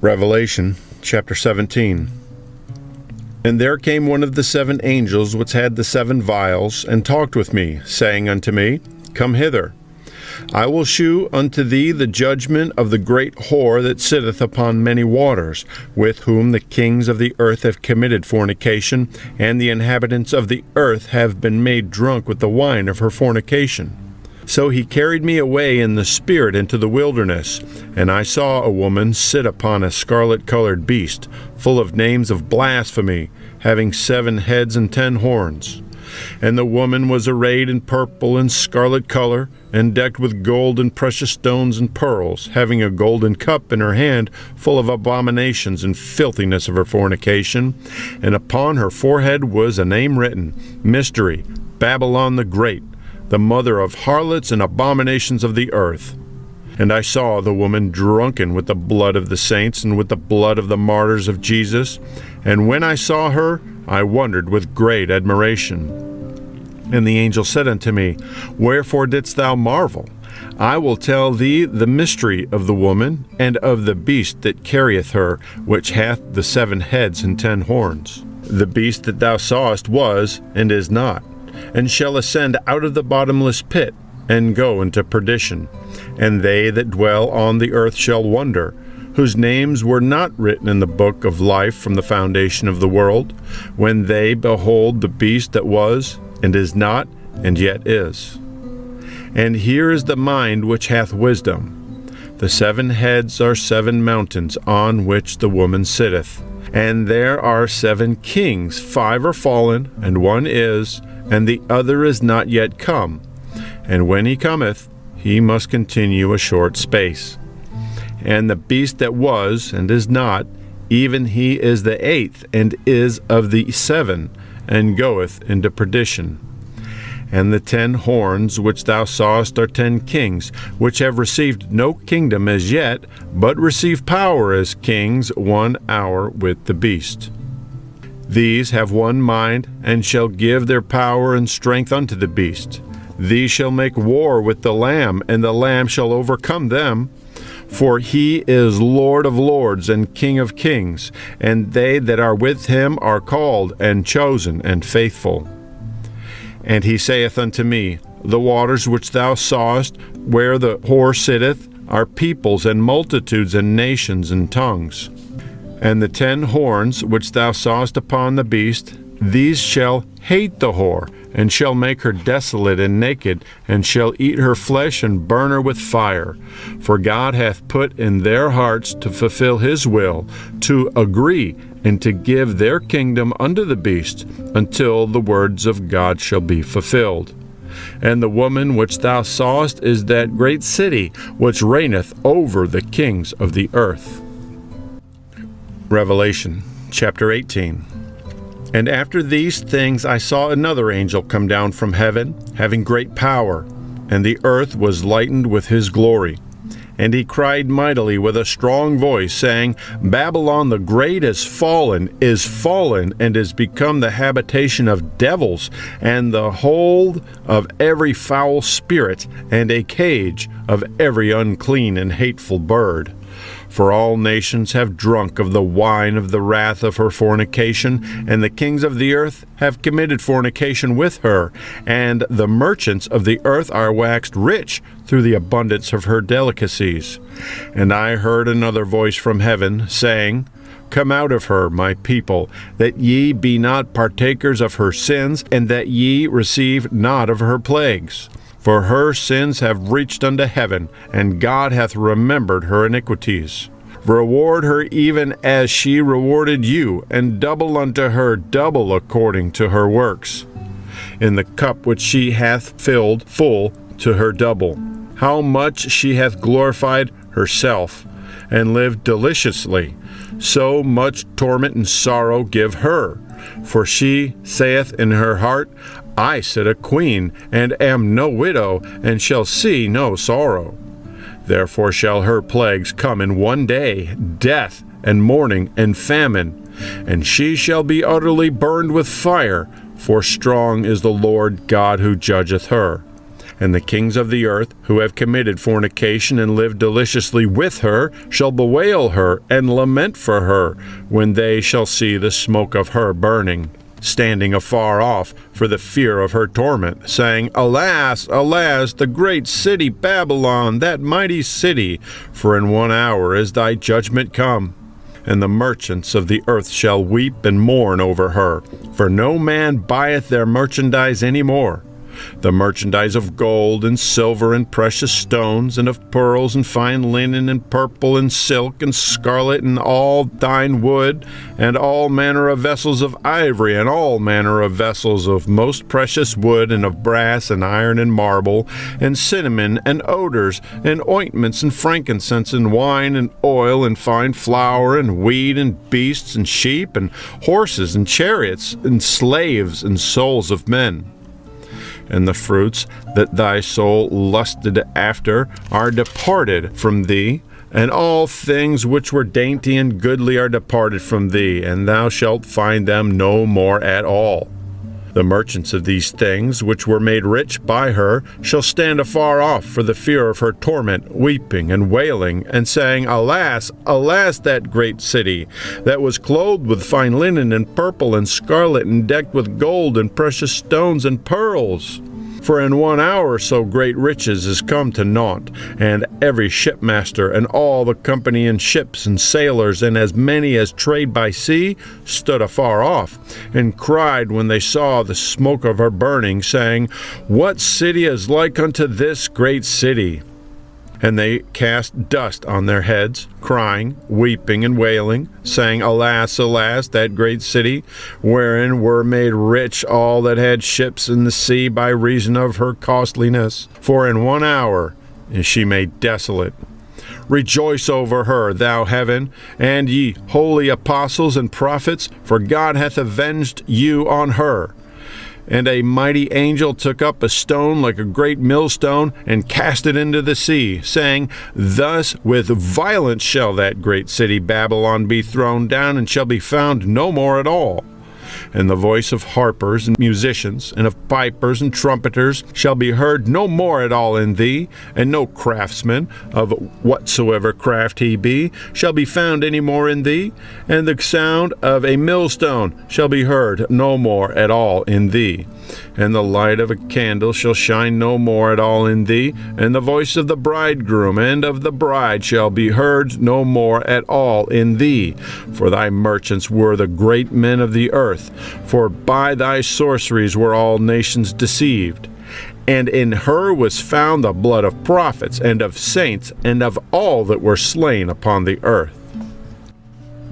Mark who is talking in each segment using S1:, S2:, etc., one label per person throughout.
S1: Revelation chapter 17. And there came one of the 7 angels which had the 7 vials, and talked with me, saying unto me, Come hither. I will shew unto thee the judgment of the great whore that sitteth upon many waters, with whom the kings of the earth have committed fornication, and the inhabitants of the earth have been made drunk with the wine of her fornication. So he carried me away in the spirit into the wilderness, and I saw a woman sit upon a scarlet-colored beast, full of names of blasphemy, having 7 heads and 10 horns. And the woman was arrayed in purple and scarlet color, and decked with gold and precious stones and pearls, having a golden cup in her hand, full of abominations and filthiness of her fornication. And upon her forehead was a name written, Mystery, Babylon the Great, the mother of harlots and abominations of the earth. And I saw the woman drunken with the blood of the saints and with the blood of the martyrs of Jesus. And when I saw her, I wondered with great admiration. And the angel said unto me, Wherefore didst thou marvel? I will tell thee the mystery of the woman, and of the beast that carrieth her, which hath the 7 heads and 10 horns. The beast that thou sawest was, and is not, and shall ascend out of the bottomless pit, and go into perdition. And they that dwell on the earth shall wonder, whose names were not written in the book of life from the foundation of the world, when they behold the beast that was, and is not, and yet is. And here is the mind which hath wisdom. The 7 heads are 7 mountains on which the woman sitteth. And there are 7 kings, 5 are fallen, and 1 is, and the other is not yet come. And when he cometh, he must continue a short space. And the beast that was, and is not, even he is the 8th, and is of the 7, and goeth into perdition. And the 10 horns which thou sawest are 10 kings, which have received no kingdom as yet, but receive power as kings 1 hour with the beast. These have one mind, and shall give their power and strength unto the beast. These shall make war with the Lamb, and the Lamb shall overcome them. For he is Lord of lords and King of kings, and they that are with him are called, and chosen, and faithful. And he saith unto me, The waters which thou sawest, where the whore sitteth, are peoples and multitudes and nations and tongues. And the 10 horns which thou sawest upon the beast, these shall hate the whore, and shall make her desolate and naked, and shall eat her flesh and burn her with fire. For God hath put in their hearts to fulfil his will, to agree, and to give their kingdom unto the beast, until the words of God shall be fulfilled. And the woman which thou sawest is that great city, which reigneth over the kings of the earth. Revelation chapter 18. And after these things I saw another angel come down from heaven, having great power, and the earth was lightened with his glory. And he cried mightily with a strong voice, saying, Babylon the great is fallen, and is become the habitation of devils, and the hold of every foul spirit, and a cage of every unclean and hateful bird. For all nations have drunk of the wine of the wrath of her fornication, and the kings of the earth have committed fornication with her, and the merchants of the earth are waxed rich through the abundance of her delicacies. And I heard another voice from heaven, saying, Come out of her, my people, that ye be not partakers of her sins, and that ye receive not of her plagues. For her sins have reached unto heaven, and God hath remembered her iniquities. Reward her even as she rewarded you, and double unto her double according to her works. In the cup which she hath filled full to her double. How much she hath glorified herself, and lived deliciously, so much torment and sorrow give her. For she saith in her heart, I sit a queen, and am no widow, and shall see no sorrow. Therefore shall her plagues come in one day, death, and mourning, and famine. And she shall be utterly burned with fire, for strong is the Lord God who judgeth her. And the kings of the earth, who have committed fornication and lived deliciously with her, shall bewail her and lament for her, when they shall see the smoke of her burning, standing afar off for the fear of her torment, saying, Alas, alas, the great city Babylon, that mighty city! For in 1 hour is thy judgment come. And the merchants of the earth shall weep and mourn over her, for no man buyeth their merchandise any more. The merchandise of gold and silver and precious stones, and of pearls and fine linen and purple and silk and scarlet and all fine wood, and all manner of vessels of ivory, and all manner of vessels of most precious wood, and of brass and iron and marble, and cinnamon and odors, and ointments and frankincense and wine and oil and fine flour and wheat and beasts and sheep and horses and chariots and slaves and souls of men. And the fruits that thy soul lusted after are departed from thee, and all things which were dainty and goodly are departed from thee, and thou shalt find them no more at all. The merchants of these things, which were made rich by her, shall stand afar off for the fear of her torment, weeping and wailing, and saying, Alas, alas, that great city, that was clothed with fine linen and purple and scarlet, and decked with gold and precious stones and pearls! For in 1 hour so great riches is come to naught, and every shipmaster, and all the company in ships and sailors, and as many as trade by sea, stood afar off, and cried when they saw the smoke of her burning, saying, What city is like unto this great city? And they cast dust on their heads, crying, weeping, and wailing, saying, Alas, alas, that great city, wherein were made rich all that had ships in the sea by reason of her costliness. For in 1 hour is she made desolate. Rejoice over her, thou heaven, and ye holy apostles and prophets, for God hath avenged you on her. And a mighty angel took up a stone like a great millstone, and cast it into the sea, saying, Thus with violence shall that great city Babylon be thrown down, and shall be found no more at all. And the voice of harpers and musicians, and of pipers and trumpeters, shall be heard no more at all in thee, and no craftsman, of whatsoever craft he be, shall be found any more in thee, and the sound of a millstone shall be heard no more at all in thee. And the light of a candle shall shine no more at all in thee, and the voice of the bridegroom and of the bride shall be heard no more at all in thee. For thy merchants were the great men of the earth, for by thy sorceries were all nations deceived. And in her was found the blood of prophets and of saints and of all that were slain upon the earth.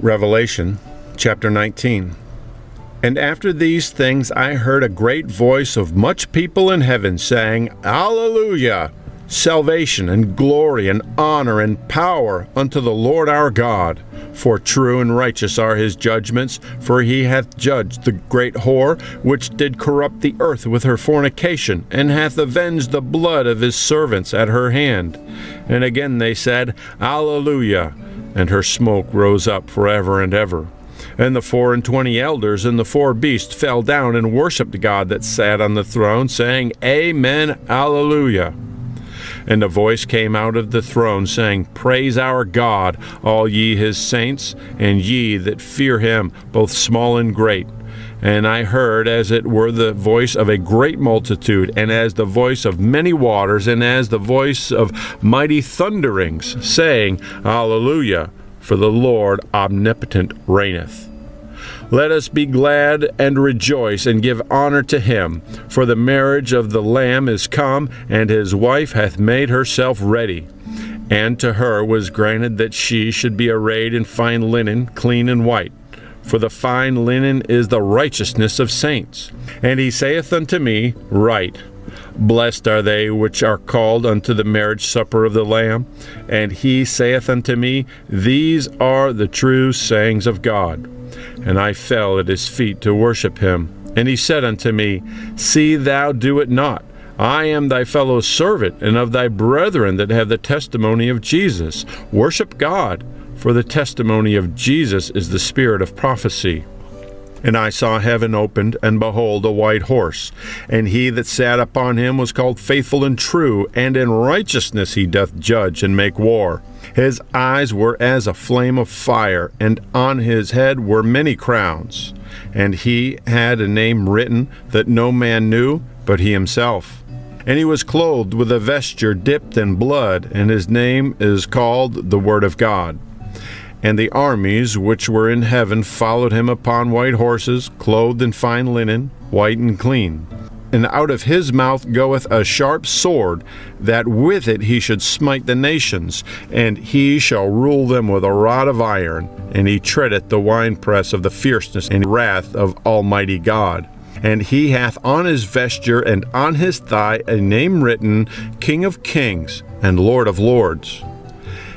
S1: Revelation chapter 19. And after these things I heard a great voice of much people in heaven, saying, Alleluia! Salvation and glory and honor and power unto the Lord our God. For true and righteous are his judgments, for he hath judged the great whore, which did corrupt the earth with her fornication, and hath avenged the blood of his servants at her hand. And again they said, Alleluia! And her smoke rose up forever and ever. And the 24 elders and the 4 beasts fell down and worshipped God that sat on the throne, saying, Amen, Alleluia. And a voice came out of the throne, saying, Praise our God, all ye his saints, and ye that fear him, both small and great. And I heard as it were the voice of a great multitude, and as the voice of many waters, and as the voice of mighty thunderings, saying, Alleluia, for the Lord omnipotent reigneth. Let us be glad and rejoice and give honor to him, for the marriage of the Lamb is come, and his wife hath made herself ready. And to her was granted that she should be arrayed in fine linen, clean and white. For the fine linen is the righteousness of saints. And he saith unto me, Write, Blessed are they which are called unto the marriage supper of the Lamb. And he saith unto me, These are the true sayings of God. And I fell at his feet to worship him. And he said unto me, See thou do it not. I am thy fellow servant, and of thy brethren that have the testimony of Jesus. Worship God, for the testimony of Jesus is the spirit of prophecy. And I saw heaven opened, and behold, a white horse. And he that sat upon him was called Faithful and True, and in righteousness he doth judge and make war. His eyes were as a flame of fire, and on his head were many crowns. And he had a name written that no man knew but he himself. And he was clothed with a vesture dipped in blood, and his name is called the Word of God. And the armies which were in heaven followed him upon white horses, clothed in fine linen, white and clean. And out of his mouth goeth a sharp sword, that with it he should smite the nations, and he shall rule them with a rod of iron, and he treadeth the winepress of the fierceness and wrath of Almighty God. And he hath on his vesture and on his thigh a name written, King of Kings and Lord of Lords.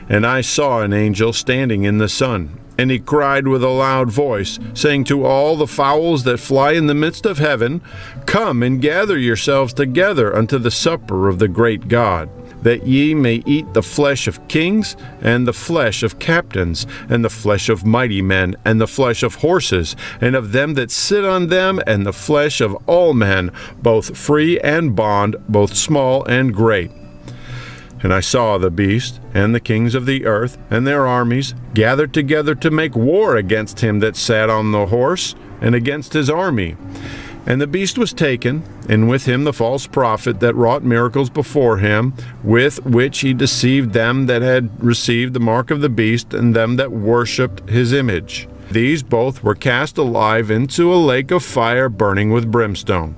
S1: And I saw an angel standing in the sun, and he cried with a loud voice, saying to all the fowls that fly in the midst of heaven, Come and gather yourselves together unto the supper of the great God, that ye may eat the flesh of kings, and the flesh of captains, and the flesh of mighty men, and the flesh of horses, and of them that sit on them, and the flesh of all men, both free and bond, both small and great. And I saw the beast, and the kings of the earth, and their armies, gathered together to make war against him that sat on the horse, and against his army. And the beast was taken, and with him the false prophet that wrought miracles before him, with which he deceived them that had received the mark of the beast, and them that worshipped his image. These both were cast alive into a lake of fire burning with brimstone.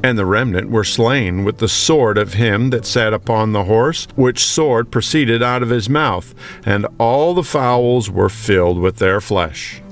S1: And the remnant were slain with the sword of him that sat upon the horse, which sword proceeded out of his mouth, and all the fowls were filled with their flesh.